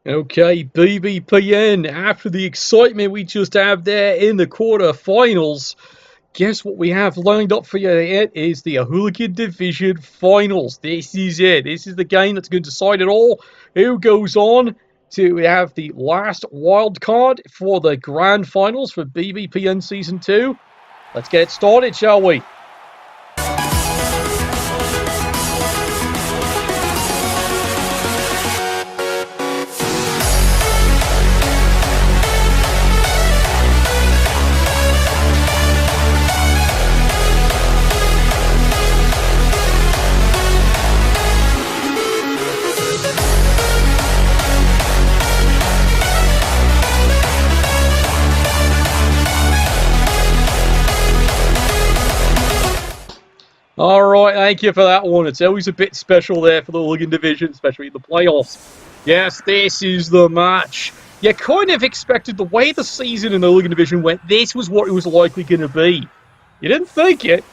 Okay, BBPN, after the excitement we just have there in the quarterfinals, guess what we have lined up for you? It is the Hooligan Division Finals. This is it. This is the game that's going to decide it all. Who goes on to have the last wild card for the Grand Finals for BBPN Season 2? Let's get it started, shall we? Alright, thank you for that one. It's always a bit special there for the Hooligan Division, especially in the playoffs. Yes, this is the match. You kind of expected the way the season in the Hooligan Division went, this was what it was likely going to be. You didn't think it,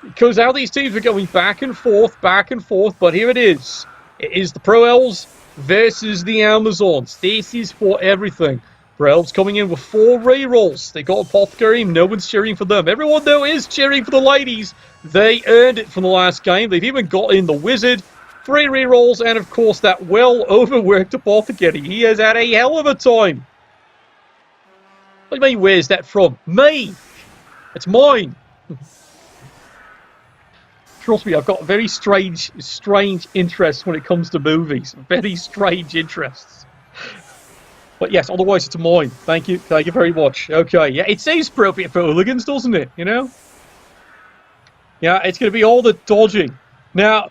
because how these teams were going back and forth, but here it is. It is the Pro Elves versus the Amazons. This is for everything. Pro Elves coming in with 4 rerolls. They got Apothecary, no one's cheering for them. Everyone, though, is cheering for the ladies. They earned it from the last game. They've even got in the Wizard. 3 rerolls, and of course, that well-overworked Apothecary. He has had a hell of a time. What do you mean, where's that from? Me! It's mine! Trust me, I've got very strange interests when it comes to movies. Very strange interests. But yes, otherwise it's mine. Thank you very much. Okay, yeah, it seems appropriate for Hooligans, doesn't it? You know? Yeah, it's going to be all the dodging. Now,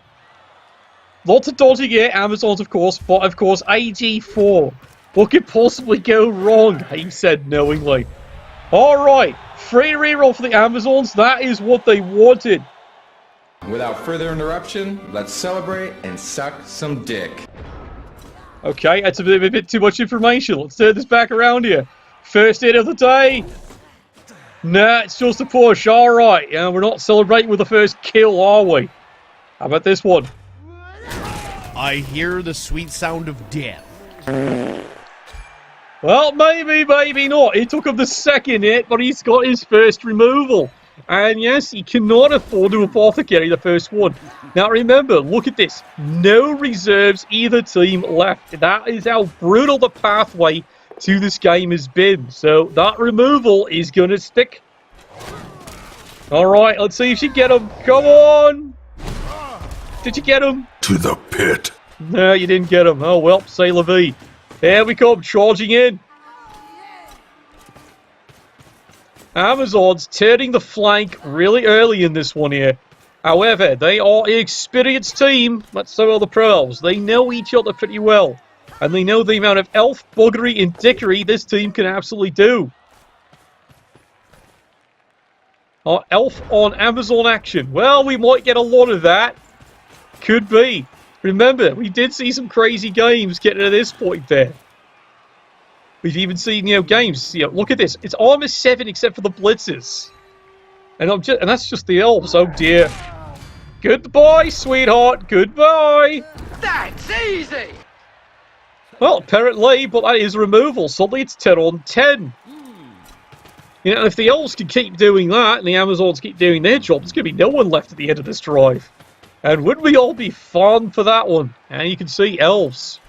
lots of dodging here, Amazons, of course, but of course, AG4. What could possibly go wrong? He said knowingly. Alright, free reroll for the Amazons. That is what they wanted. Without further interruption, let's celebrate and suck some dick. Okay, that's a bit too much information. Let's turn this back around here. First hit of the day. Nah, it's just a push. Alright, yeah, we're not celebrating with the first kill, are we? How about this one? I hear the sweet sound of death. Well, maybe not. It took him the second hit, but he's got his first removal. And yes, he cannot afford to Apothecary the first one. Now remember, look at this. No reserves either team left. That is how brutal the pathway to this game has been. So that removal is going to stick. Alright, let's see if she get him. Come on! Did you get him? To the pit. No, you didn't get him. Oh well, say la vie. There we come, charging in. Amazons turning the flank really early in this one here. However, they are an experienced team. That's so are the Pro Elves. They know each other pretty well. And they know the amount of elf buggery and dickery this team can absolutely do. Our elf on Amazon action. Well, we might get a lot of that. Could be. Remember, we did see some crazy games getting to this point there. We've even seen, games. Look at this. It's armor 7 except for the blitzes. And that's just the elves. Oh dear. Goodbye, sweetheart. Goodbye. That's easy. Well, apparently, but that is removal. Suddenly it's 10 on 10. If the elves can keep doing that and the Amazons keep doing their job, there's going to be no one left at the end of this drive. And wouldn't we all be fun for that one? And you can see elves.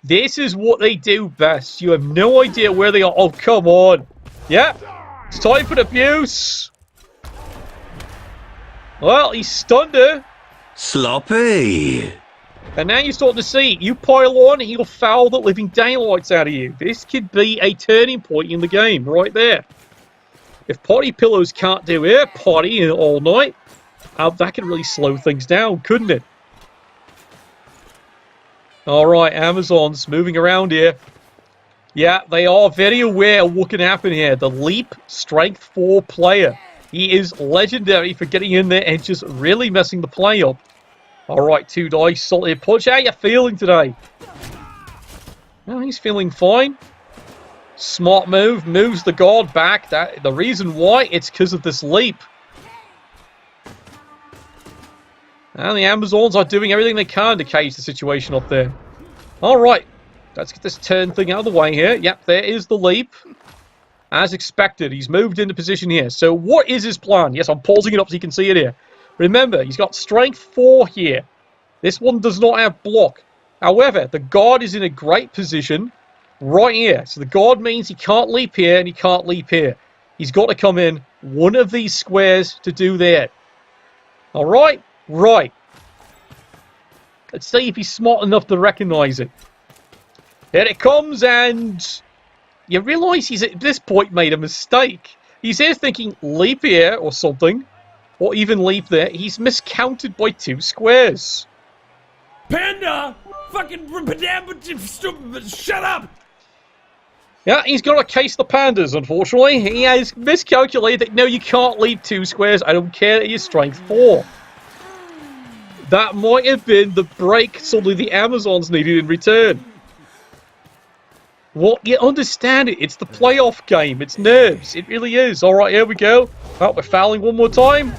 This is what they do best. You have no idea where they are. Oh, come on. Yeah. It's time for the abuse. Well, he stunned her. Sloppy. And now you're starting to see, you pile on, he'll foul the living daylights out of you. This could be a turning point in the game, right there. If Potty Pillows can't do air potty all night, that could really slow things down, couldn't it? Alright, Amazons moving around here. Yeah, they are very aware of what can happen here. The Leap Strength 4 player. He is legendary for getting in there and just really messing the play up. Alright, 2 dice, solid punch. How you feeling today? Well, he's feeling fine. Smart move, moves the guard back. The reason why, it's because of this leap. And the Amazons are doing everything they can to cage the situation up there. Alright. Let's get this turn thing out of the way here. Yep, there is the leap. As expected, he's moved into position here. So what is his plan? Yes, I'm pausing it up so you can see it here. Remember, he's got strength 4 here. This one does not have block. However, the guard is in a great position right here. So the guard means he can't leap here and he can't leap here. He's got to come in one of these squares to do that. All right? Right. Let's see if he's smart enough to recognize it. Here it comes, and you realise he's at this point made a mistake. He's here thinking leap here or something, or even leap there. He's miscounted by 2 squares. Panda! Fucking shut up! Yeah, he's got to case the pandas, unfortunately. He has miscalculated that, no, you can't leap 2 squares. I don't care that you're strength 4. That might have been the break suddenly the Amazons needed in return. Well, you understand it. It's the playoff game. It's nerves. It really is. All right, here we go. Oh, we're fouling one more time.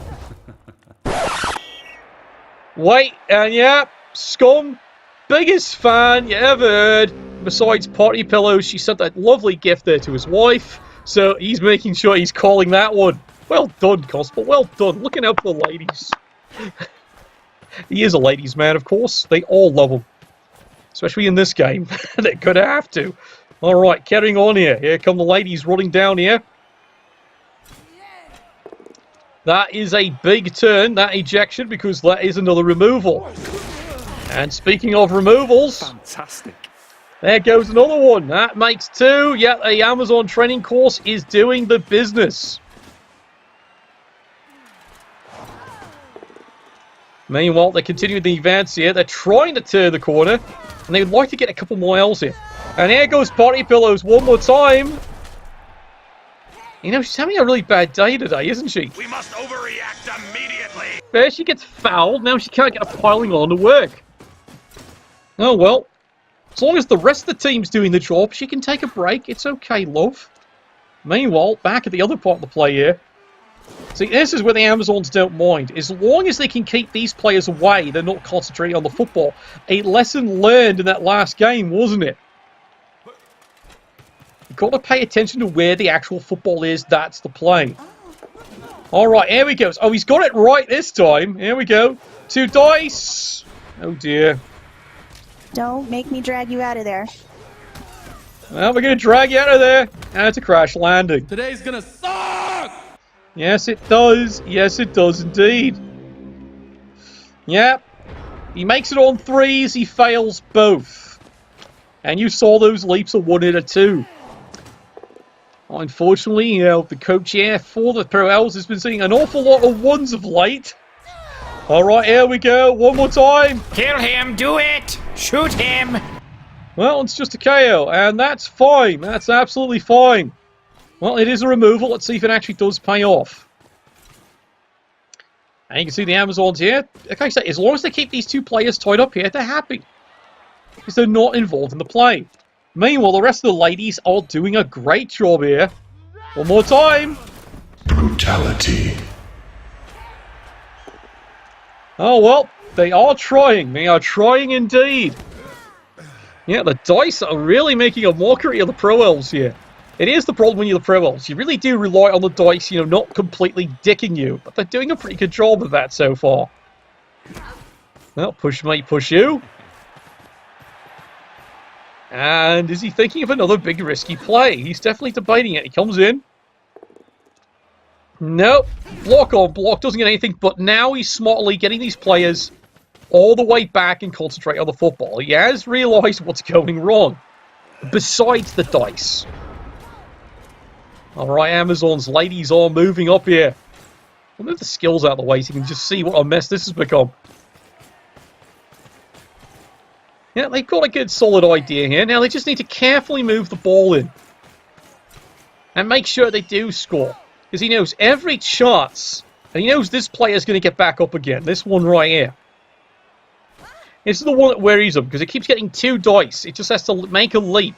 Wait, and yeah, Scum, biggest fan you ever heard. Besides party pillows, she sent that lovely gift there to his wife. So he's making sure he's calling that one. Well done, Gospel. Well done. Looking out for the ladies. He is a ladies' man, of course. They all love him. Especially in this game. They're going to have to. Alright, carrying on here. Here come the ladies running down here. That is a big turn, that ejection, because that is another removal. And speaking of removals... Fantastic. There goes another one. That makes 2. Yeah, the Amazon training course is doing the business. Meanwhile, they're continuing the advance here. They're trying to turn the corner. And they would like to get a couple miles here. And here goes Party Pillows one more time. You know, she's having a really bad day today, isn't she? We must overreact immediately. There she gets fouled. Now she can't get a piling on to work. Oh, well. As long as the rest of the team's doing the job, she can take a break. It's okay, love. Meanwhile, back at the other part of the play here. See, this is where the Amazons don't mind. As long as they can keep these players away, they're not concentrating on the football. A lesson learned in that last game, wasn't it? You've got to pay attention to where the actual football is. That's the play. Alright, here we go. Oh, he's got it right this time. Here we go. 2 dice. Oh, dear. Don't make me drag you out of there. Well, we're going to drag you out of there. And it's a crash landing. Today's gonna suck! Yes, it does. Yes, it does indeed. Yep. He makes it on 3s. He fails both. And you saw those leaps of 1 and a 2. Unfortunately, you know, the coach here for the Pro Ls has been seeing an awful lot of 1s of late. Alright, here we go. One more time. Kill him, do it! Shoot him! Well, it's just a KO, and that's fine. That's absolutely fine. Well, it is a removal. Let's see if it actually does pay off. And you can see the Amazons here. Like I say, as long as they keep these 2 players tied up here, they're happy. Because they're not involved in the play. Meanwhile, the rest of the ladies are doing a great job here. One more time. Brutality. Oh, well, they are trying. They are trying indeed. Yeah, the dice are really making a mockery of the Pro Elves here. It is the problem when you're the Pro Elves. You really do rely on the dice, you know, not completely dicking you. But they're doing a pretty good job of that so far. Well, push mate, push you. And is he thinking of another big risky play? He's definitely debating it. He comes in. Nope. Block on block. Doesn't get anything. But now he's smartly getting these players all the way back and concentrate on the football. He has realised what's going wrong. Besides the dice. Alright, Amazons. Ladies are moving up here. I'll move the skills out of the way so you can just see what a mess this has become. Yeah, they've got a good solid idea here. Now they just need to carefully move the ball in. And make sure they do score. Because he knows every chance. And he knows this player is going to get back up again. This one right here. This is the one that worries him. Because it keeps getting 2 dice. It just has to make a leap.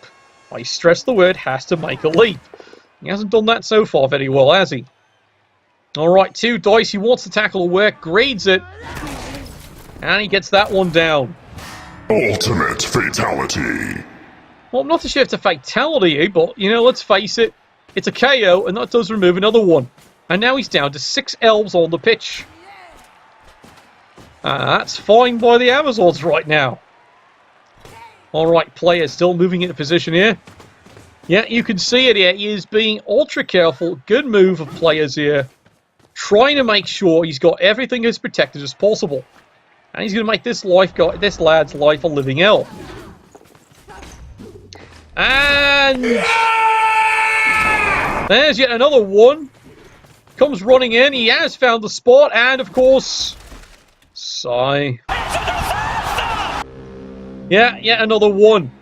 I stress the word, has to make a leap. He hasn't done that so far very well, has he? Alright, 2 dice. He wants the tackle to work. Grades it. And he gets that one down. Ultimate fatality. Well, I'm not too sure if it's a fatality, but, you know, let's face it. It's a KO, and that does remove another one. And now he's down to 6 elves on the pitch. That's fine by the Amazons right now. Alright, player still moving into position here. Yeah, you can see it here. He is being ultra careful. Good move of players here. Trying to make sure he's got everything as protected as possible. And he's going to make this lad's life a living hell. And there's yet another one. Comes running in. He has found the spot. And, of course, sigh. Yeah, yet another one.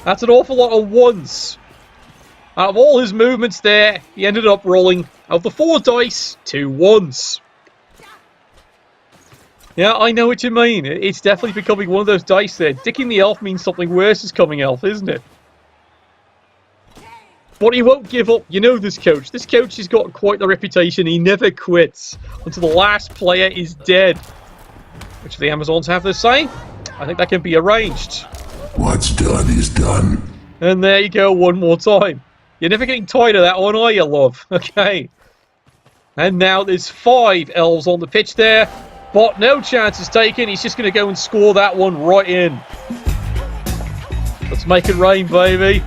That's an awful lot of ones. Out of all his movements there, he ended up rolling, out of the 4 dice, 2 ones. Yeah, I know what you mean. It's definitely becoming one of those dice there. Dicking the elf means something worse is coming elf, isn't it? But he won't give up. You know this coach. This coach has got quite the reputation. He never quits until the last player is dead. Which the Amazons have to say. I think that can be arranged. What's done is done. And there you go, one more time. You're never getting tired of that one, are you, love? Okay. And now there's 5 elves on the pitch there. But no chances taken. He's just going to go and score that one right in. Let's make it rain, baby.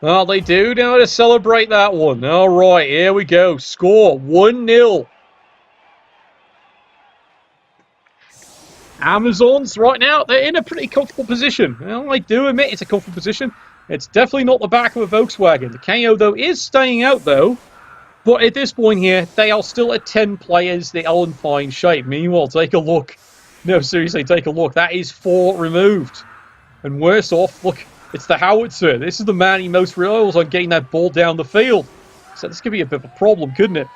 Oh, they do know how to celebrate that one. All right, here we go. Score 1-0. Amazons right now, they're in a pretty comfortable position. Well, I do admit it's a comfortable position. It's definitely not the back of a Volkswagen. The KO, though, is staying out, though. But at this point here, they are still at 10 players. They are in fine shape. Meanwhile, take a look. No, seriously, take a look. That is 4 removed. And worse off, look. It's the howitzer. This is the man he most relies on getting that ball down the field. So this could be a bit of a problem, couldn't it?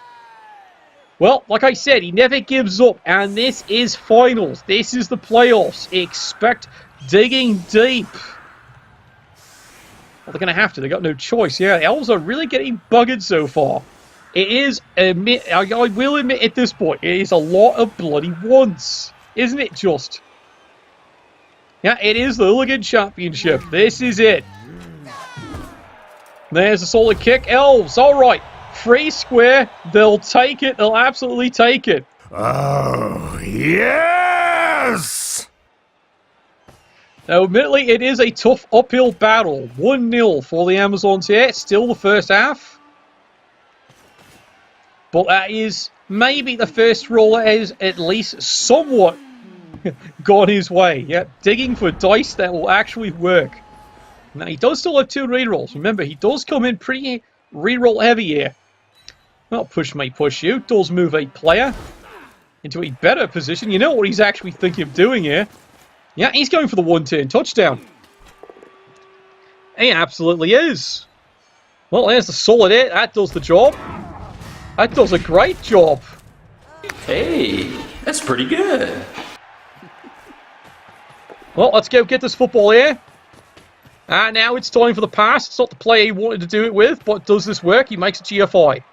Well, like I said, he never gives up. And this is finals. This is the playoffs. Expect digging deep. Well, they're going to have to. They've got no choice. Yeah, the Elves are really getting buggered so far. It is, I will admit at this point, it is a lot of bloody ones. Isn't it just? Yeah, it is the Hooligan Championship. This is it. There's a solid kick. Elves, all right. Free square. They'll take it. They'll absolutely take it. Oh, yes! Now, admittedly, it is a tough uphill battle. 1-0 for the Amazons here. Still the first half. But that is maybe the first roll that is at least somewhat gone his way. Yeah, digging for dice that will actually work. Now, he does still have 2 rerolls. Remember, he does come in pretty reroll heavy here. Well, push may push you. Does move a player into a better position. You know what he's actually thinking of doing here. Yeah, he's going for the 1-turn touchdown. He absolutely is. Well, there's the solid hit. That does the job. That does a great job. Hey, that's pretty good. Well, let's go get this football here. And now it's time for the pass. It's not the player he wanted to do it with, but does this work? He makes a GFI.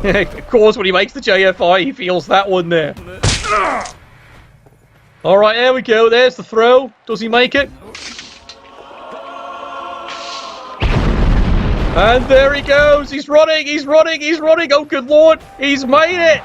Of course, when he makes the GFI, he feels that one there. Alright, there we go. There's the throw. Does he make it? And there he goes. He's running. He's running. He's running. Oh, good Lord. He's made it.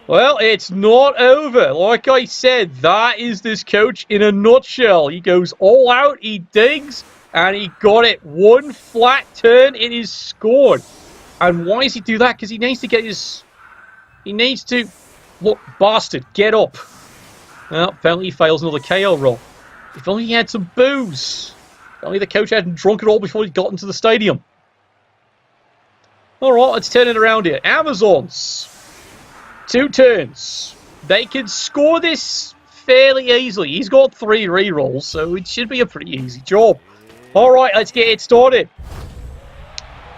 Well, it's not over. Like I said, that is this coach in a nutshell. He goes all out, he digs, and he got it. 1 flat turn, it is scored. And why does he do that? Because he needs to get his... He needs to... Look, bastard, get up. Well, apparently he fails another KO roll. If only he had some booze. If only the coach hadn't drunk it all before he got into the stadium. Alright, let's turn it around here. Amazons. 2 turns. They can score this fairly easily. He's got 3 rerolls, so it should be a pretty easy job. Alright, let's get it started.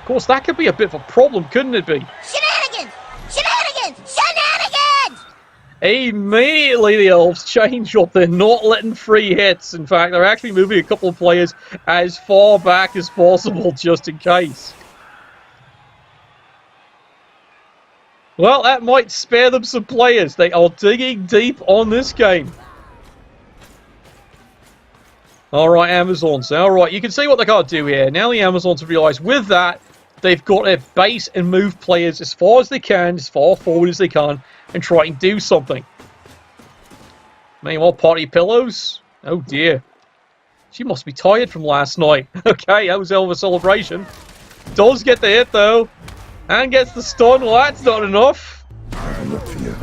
Of course, that could be a bit of a problem, couldn't it be? Shenanigans! Shenanigans! Shenanigans! Immediately, the Elves change up. They're not letting free hits. In fact, they're actually moving a couple of players as far back as possible, just in case. Well, that might spare them some players. They are digging deep on this game. Alright, Amazons. Alright, you can see what they got to do here. Now the Amazons have realised with that, they've got to base and move players as far as they can, as far forward as they can, and try and do something. Meanwhile, Party Pillows. Oh dear. She must be tired from last night. Okay, that was hell of a celebration. Does get the hit though. And gets the stun. Well, that's not enough. I look for you.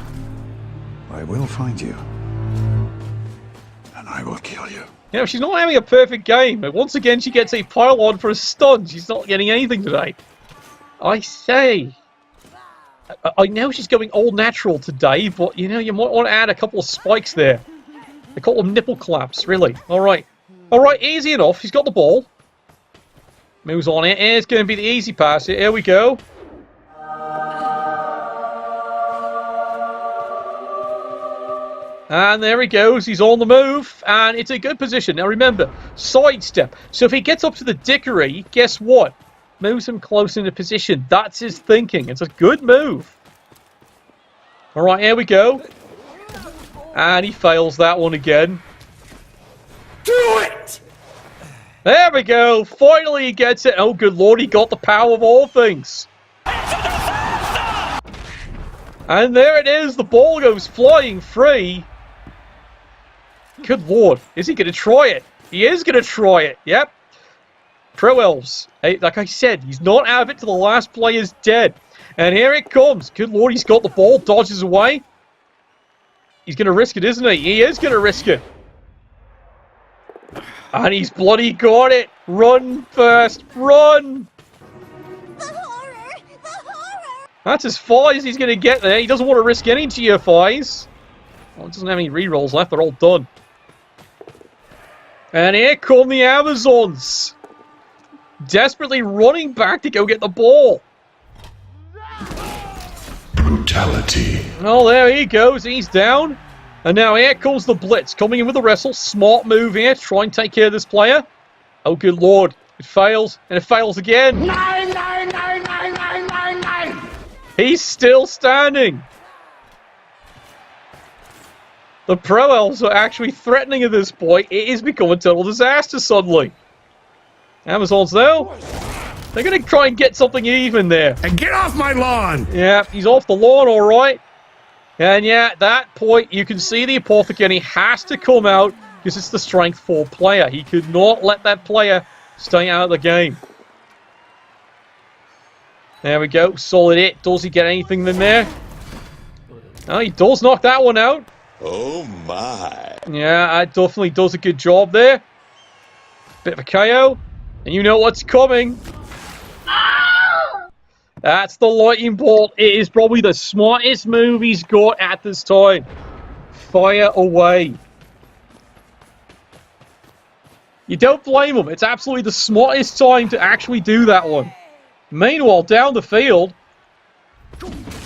I will find you. And I will kill you. You know, she's not having a perfect game. But once again, she gets a pile on for a stun. She's not getting anything today. I say. I know she's going all natural today, but, you know, you might want to add a couple of spikes there. They call them nipple claps, really. Alright. Alright, easy enough. He's got the ball. Moves on it. It's going to be the easy pass. Here we go. And there he goes, he's on the move, and it's a good position. Now remember, sidestep. So if he gets up to the dickery, guess what? Moves him close into position. That's his thinking. It's a good move. Alright, here we go. And he fails that one again. Do it! There we go. Finally he gets it. Oh, good lord, he got the power of all things. And there it is. The ball goes flying free. Good lord. Is he going to try it? He is going to try it. Yep. Pro Elves. Hey, like I said, he's not out of it till the last player's dead. And here it comes. Good lord, he's got the ball. Dodges away. He's going to risk it, isn't he? He is going to risk it. And he's bloody got it. Run first. Run. The horror! The horror! That's as far as he's going to get there. He doesn't want to risk any GFIs. Well, it doesn't have any rerolls left. They're all done. And here come the Amazons. Desperately running back to go get the ball. Brutality. Oh, there he goes. He's down. And now here comes the Blitz. Coming in with the wrestle. Smart move here. Try and take care of this player. Oh, good lord. It fails. And it fails again. Nine! He's still standing. The Pro Elves are actually threatening at this point. It is becoming a total disaster suddenly. Amazons, though, they're going to try and get something even there. And get off my lawn! Yeah, he's off the lawn, all right. And yeah, at that point, you can see the Apothecary has to come out because it's the Strength 4 player. He could not let that player stay out of the game. There we go. Solid hit. Does he get anything in there? Oh, he does knock that one out. Oh my. Yeah, that definitely does a good job there. Bit of a KO. And you know what's coming. That's the lightning bolt. It is probably the smartest move he's got at this time. Fire away. You don't blame him. It's absolutely the smartest time to actually do that one. Meanwhile, down the field,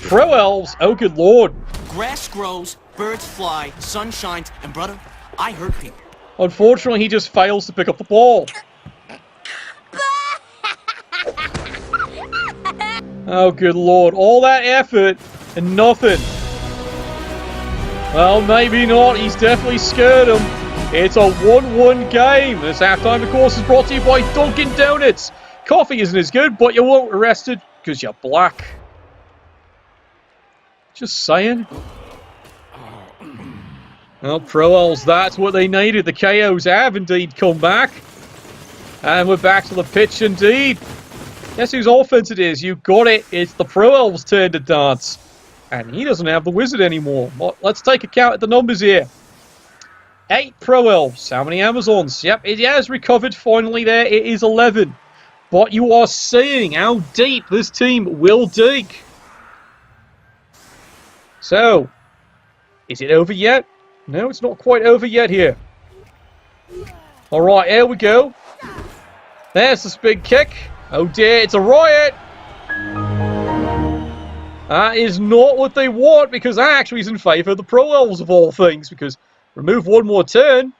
Pro Elves, oh good lord. Grass grows, birds fly, sun shines, and brother, I hurt people. Unfortunately, he just fails to pick up the ball. Oh good lord, all that effort and nothing. Well, maybe not. He's definitely scared him. It's a 1-1 game. This halftime, of course, is brought to you by Dunkin' Donuts. Coffee isn't as good, but you won't be arrested because you're black. Just saying. Well, Pro Elves, that's what they needed. The KOs have indeed come back. And we're back to the pitch indeed. Guess whose offense it is? You got it. It's the Pro Elves' turn to dance. And he doesn't have the Wizard anymore. Well, let's take a count at the numbers here. 8 Pro Elves. How many Amazons? Yep, it has recovered finally there. It is 11. But you are seeing how deep this team will dig. So, is it over yet? No, it's not quite over yet here. Alright, here we go. There's this big kick. Oh dear, it's a riot. That is not what they want, because that actually is in favour of the Pro Elves of all things, because remove one more turn.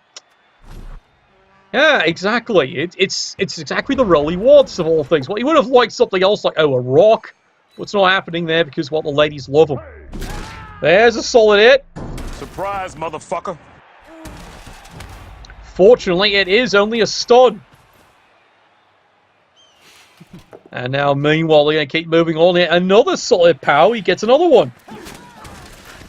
Yeah, exactly. It's exactly the role he wants of all things. Well, he would have liked something else like, oh, a rock. But it's not happening there because, well, the ladies love him. There's a solid hit. Surprise, motherfucker. Fortunately, it is only a stun. And now, meanwhile, they're going to keep moving on here. Another solid power. He gets another one.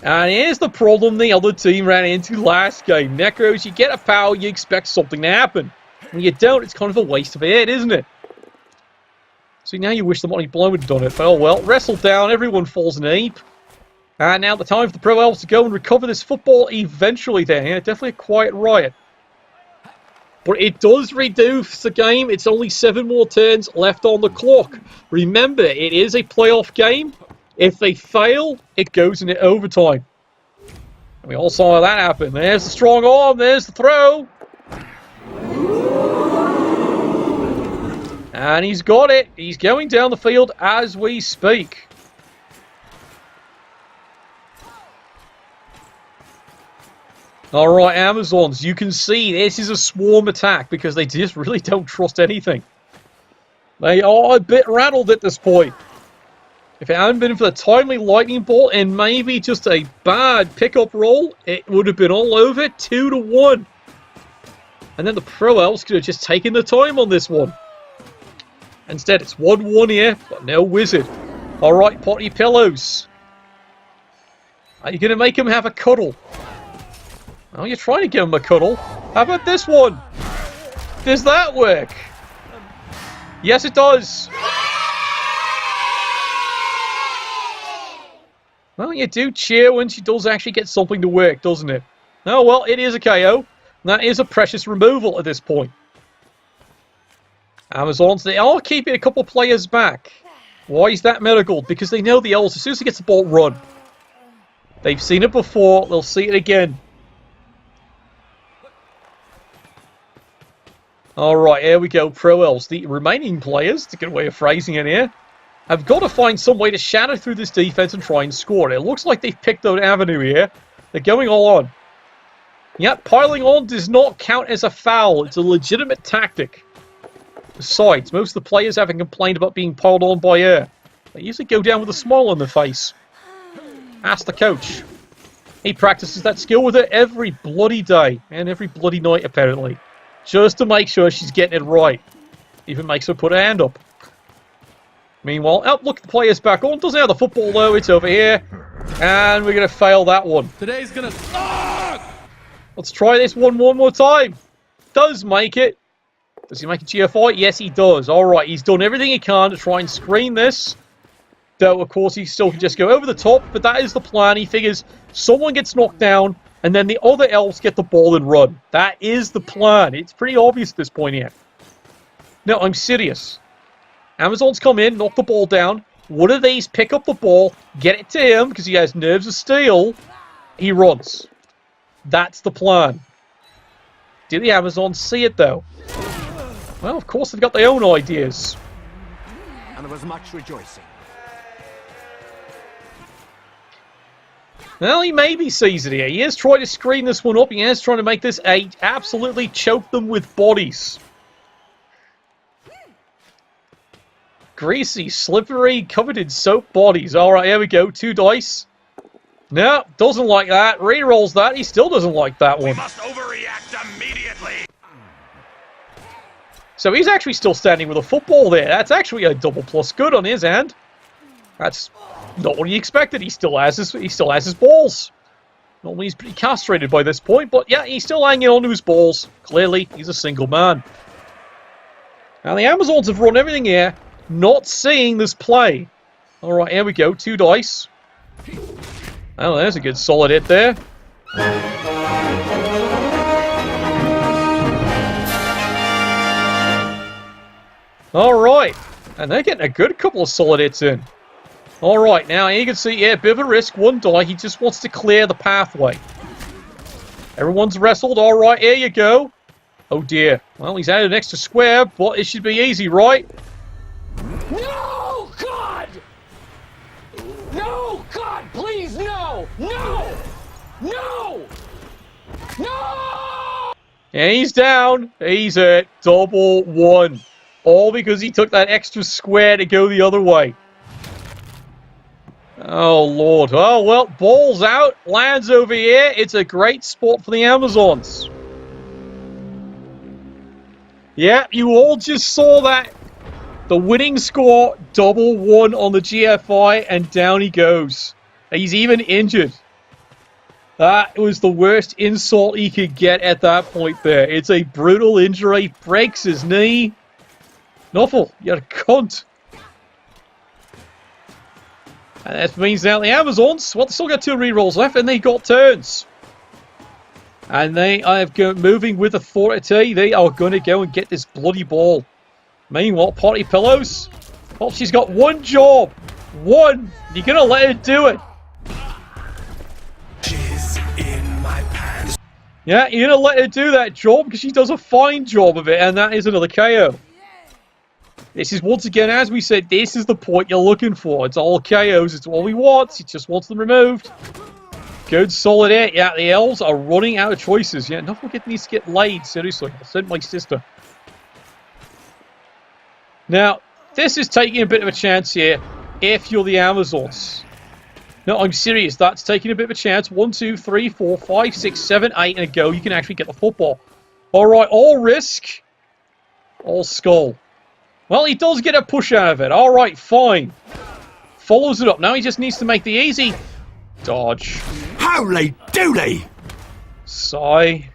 And here's the problem the other team ran into last game. Necros, you get a power, you expect something to happen. When you don't, it's kind of a waste of a hit, isn't it? So now you wish the Monty Blow had done it. But oh well, wrestled down, everyone falls in a heap. And now the time for the Pro Elves to go and recover this football eventually there. Yeah, definitely a quiet riot. But it does reduce the game. It's only 7 more turns left on the clock. Remember, it is a playoff game. If they fail, it goes into overtime. And we all saw that happen. There's the strong arm. There's the throw. And he's got it. He's going down the field as we speak. Alright, Amazons, you can see this is a swarm attack because they just really don't trust anything. They are a bit rattled at this point. If it hadn't been for the timely lightning bolt and maybe just a bad pickup roll, it would have been all over 2-1. And then the Pro Elves could have just taken the time on this one. Instead, it's 1-1 here, but no wizard. Alright, potty pillows. Are you going to make him have a cuddle? Oh, you're trying to give him a cuddle. How about this one? Does that work? Yes, it does. Well, you do cheer when she does actually get something to work, doesn't it? Oh, well, it is a KO. That is a precious removal at this point. Amazons, they are keeping a couple players back. Why is that medical? Because they know the Elves, as soon as he gets the ball, run. They've seen it before, they'll see it again. Alright, here we go, Pro Elves. The remaining players, to get a way of phrasing it here, have got to find some way to shatter through this defense and try and score. It looks like they've picked out an avenue here. They're going all on. Yet, piling on does not count as a foul. It's a legitimate tactic. Besides, most of the players haven't complained about being piled on by air. They usually go down with a smile on their face. Ask the coach. He practices that skill with her every bloody day. And every bloody night, apparently. Just to make sure she's getting it right. Even makes her put her hand up. Meanwhile, oh, look, the player's back on. Doesn't have the football though, it's over here. And we're going to fail that one. Today's gonna suck! Let's try this one more time. Does make it. Does he make a GFI? Yes, he does. Alright, he's done everything he can to try and screen this. Though, of course, he still can just go over the top. But that is the plan. He figures someone gets knocked down. And then the other elves get the ball and run. That is the plan. It's pretty obvious at this point here. No, I'm serious. Amazons come in, knock the ball down. One of these pick up the ball, get it to him, because he has nerves of steel. He runs. That's the plan. Do the Amazons see it, though? Well, of course, they've got their own ideas. And there was much rejoicing. Well, he maybe sees it here. He is trying to screen this one up. He is trying to make this absolutely choke them with bodies. Greasy, slippery, covered in soap bodies. Alright, here we go. 2 dice. No, doesn't like that. Rerolls that. He still doesn't like that one. We must overreact immediately. So he's actually still standing with a football there. That's actually a double plus good on his end. That's not what he expected. He still has his balls. Normally he's pretty castrated by this point, but yeah, he's still hanging on to his balls. Clearly, he's a single man. Now the Amazons have run everything here, not seeing this play. Alright, here we go. 2 dice. Oh, there's a good solid hit there. Alright. And they're getting a good couple of solid hits in. Alright, now you can see, yeah, bit of a risk. One die. He just wants to clear the pathway. Everyone's wrestled. Alright, here you go. Oh dear. Well, he's added an extra square, but it should be easy, right? No, God! No, God, please, no! No! No! No! And he's down. He's at double one. All because he took that extra square to go the other way. Oh, Lord. Oh, well, ball's out. Lands over here. It's a great spot for the Amazons. Yeah, you all just saw that. The winning score, double one on the GFI, and down he goes. He's even injured. That was the worst insult he could get at that point there. It's a brutal injury. Breaks his knee. Nuffle, you're a cunt. And that means now the Amazons, well, they still got 2 rerolls left, and they got turns. And they have moving with authority. They are going to go and get this bloody ball. Meanwhile, Party Pillows. Well, she's got one job. One. You're going to let her do it. She's in my pants. Yeah, you're going to let her do that job because she does a fine job of it. And that is another KO. This is, once again, as we said, this is the point you're looking for. It's all KOs. It's all he wants. He just wants them removed. Good, solid hit. Yeah, the elves are running out of choices. Yeah, Nuffle needs to get laid. Seriously, I'll send my sister. Now, this is taking a bit of a chance here if you're the Amazons. No, I'm serious. That's taking a bit of a chance. 1, 2, 3, 4, 5, 6, 7, 8, and a go. You can actually get the football. All right, all risk. All skull. Well, he does get a push out of it. All right, fine. Follows it up. Now he just needs to make the easy dodge. Holy doody! Sigh.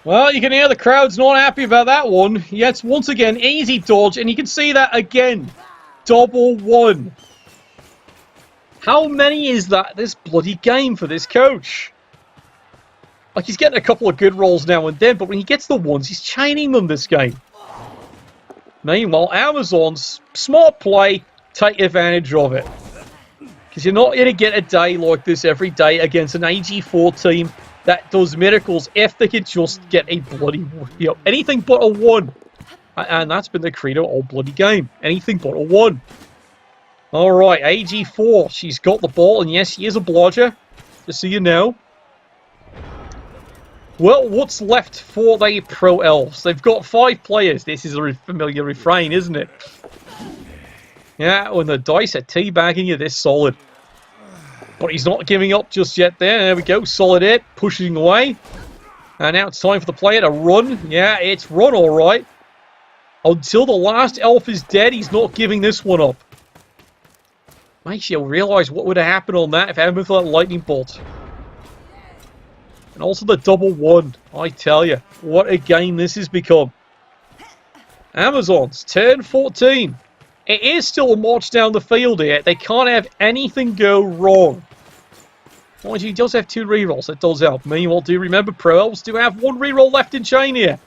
Well, you can hear the crowd's not happy about that one. Yet, once again, easy dodge, and you can see that again. Double one. How many is that this bloody game for this coach? Like, he's getting a couple of good rolls now and then, but when he gets the ones, he's chaining them this game. Meanwhile, Amazons, smart play, take advantage of it. Because you're not going to get a day like this every day against an AG4 team that does miracles if they could just get a bloody, anything but a 1. And that's been the credo all bloody game. Anything but a 1. Alright, AG4, she's got the ball, and yes, she is a blodger, just so you know. Well, what's left for the Pro Elves? They've got 5 players. This is a familiar refrain, isn't it? Yeah, when the dice are teabagging you this solid. But he's not giving up just yet there. There we go, solid hit, pushing away. And now it's time for the player to run. Yeah, it's run alright. Until the last elf is dead, he's not giving this one up. Makes you realise what would have happened on that if it hadn't been for that lightning bolt. And also the double 1. I tell you, what a game this has become. Amazons, turn 14. It is still a march down the field here. They can't have anything go wrong. Mind you, he does have 2 rerolls. That does help. Meanwhile, do remember, Pro Elves do have 1 reroll left in chain here.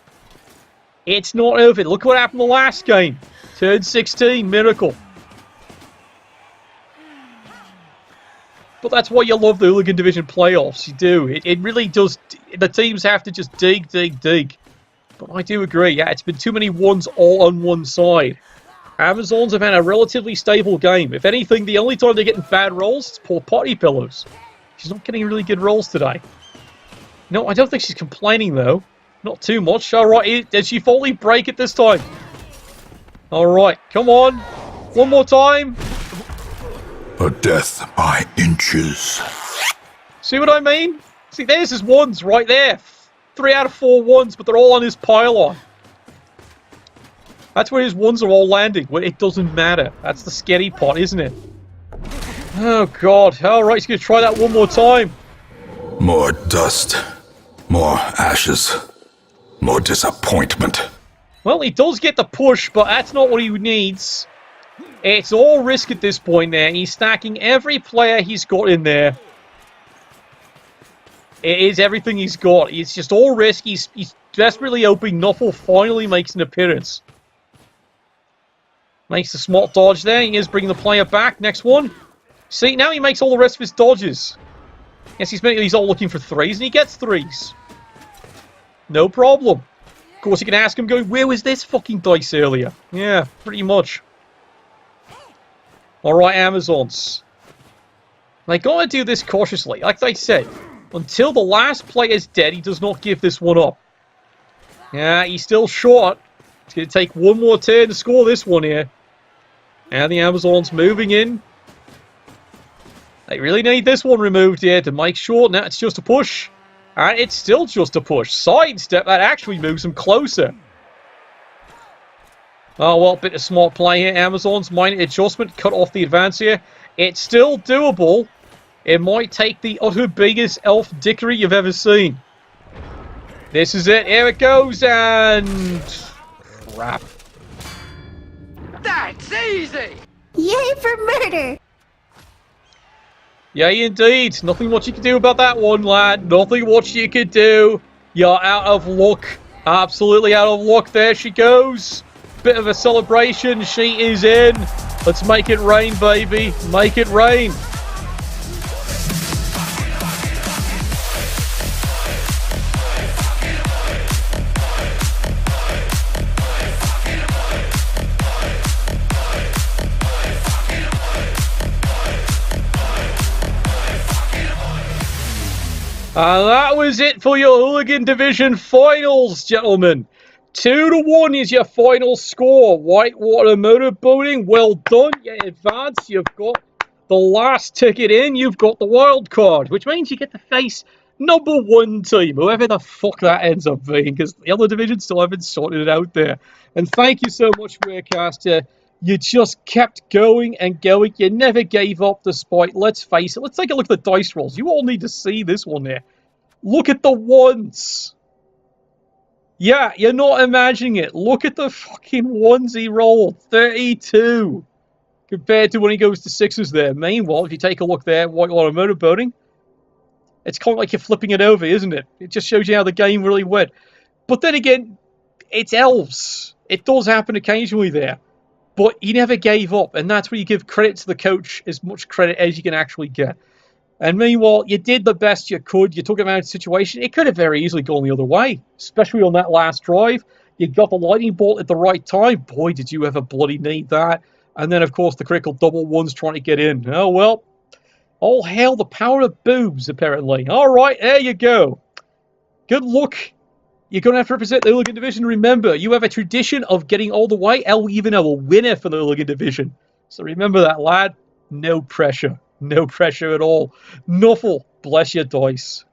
It's not over. Look what happened the last game. Turn 16, miracle. But that's why you love the Hooligan Division playoffs. You do. It really does. The teams have to just dig. But I do agree. Yeah, it's been too many ones all on one side. Amazons have had a relatively stable game. If anything, the only time they're getting bad rolls is poor Potty Pillows. She's not getting really good rolls today. No, I don't think she's complaining, though. Not too much. All right, did she fully break it this time? All right, come on. One more time. A death by inches. See what I mean? See, there's his 1s right there. 3 out of 4 1s, but they're all on his pylon. That's where his 1s are all landing. Well, it doesn't matter. That's the scary part, isn't it? Oh, God. All right, he's going to try that one more time. More dust. More ashes. More disappointment. Well, he does get the push, but that's not what he needs. It's all risk at this point there. He's stacking every player he's got in there. It is everything he's got. It's just all risk. He's desperately hoping Nuffle finally makes an appearance. Makes the smart dodge there. He is bringing the player back. Next one. See, now he makes all the rest of his dodges. Yes, he's all looking for threes, and he gets threes. No problem. Of course, you can ask him, going, where was this fucking dice earlier? Yeah, pretty much. Alright, Amazons. I gotta do this cautiously. Like I said, until the last player is dead, he does not give this one up. Yeah, he's still short. It's gonna take one more turn to score this one here. And the Amazons moving in. They really need this one removed here to make sure. Now it's just a push. And it's still just a push. Sidestep, that actually moves them closer. Oh, well, bit of smart play here. Amazons, minor adjustment, cut off the advance here. It's still doable. It might take the utter biggest elf dickery you've ever seen. This is it. Here it goes, and... crap. That's easy! Yay for murder! Yeah, indeed. Nothing much you can do about that one, lad. Nothing much you can do. You're out of luck. Absolutely out of luck. There she goes. Bit of a celebration. She is in. Let's make it rain, baby. Make it rain. And that was it for your Hooligan Division Finals, gentlemen. 2-1 is your final score. Whitewater Motorboating, well done. You advance. You've got the last ticket in. You've got the wild card, which means you get to face #1 team, whoever the fuck that ends up being, because the other divisions still haven't sorted it out there. And thank you so much, Warecaster. You just kept going and going. You never gave up despite, let's face it, let's take a look at the dice rolls. You all need to see this one there. Look at the ones. Yeah, you're not imagining it. Look at the fucking ones he rolled. 32. Compared to when he goes to sixes there. Meanwhile, if you take a look there, Whitewater Motorboating, it's kind of like you're flipping it over, isn't it? It just shows you how the game really went. But then again, it's elves. It does happen occasionally there. But he never gave up, and that's where you give credit to the coach, as much credit as you can actually get. And meanwhile, you did the best you could. You took him out of the situation. It could have very easily gone the other way, especially on that last drive. You got the lightning bolt at the right time. Boy, did you ever bloody need that. And then, of course, the critical double ones trying to get in. Oh, well. All hail the power of boobs, apparently. All right, there you go. Good luck. You're going to have to represent the Hooligan Division. Remember, you have a tradition of getting all the way. I'll even have a winner for the Hooligan Division. So remember that, lad. No pressure. No pressure at all. Nuffle, bless your dice.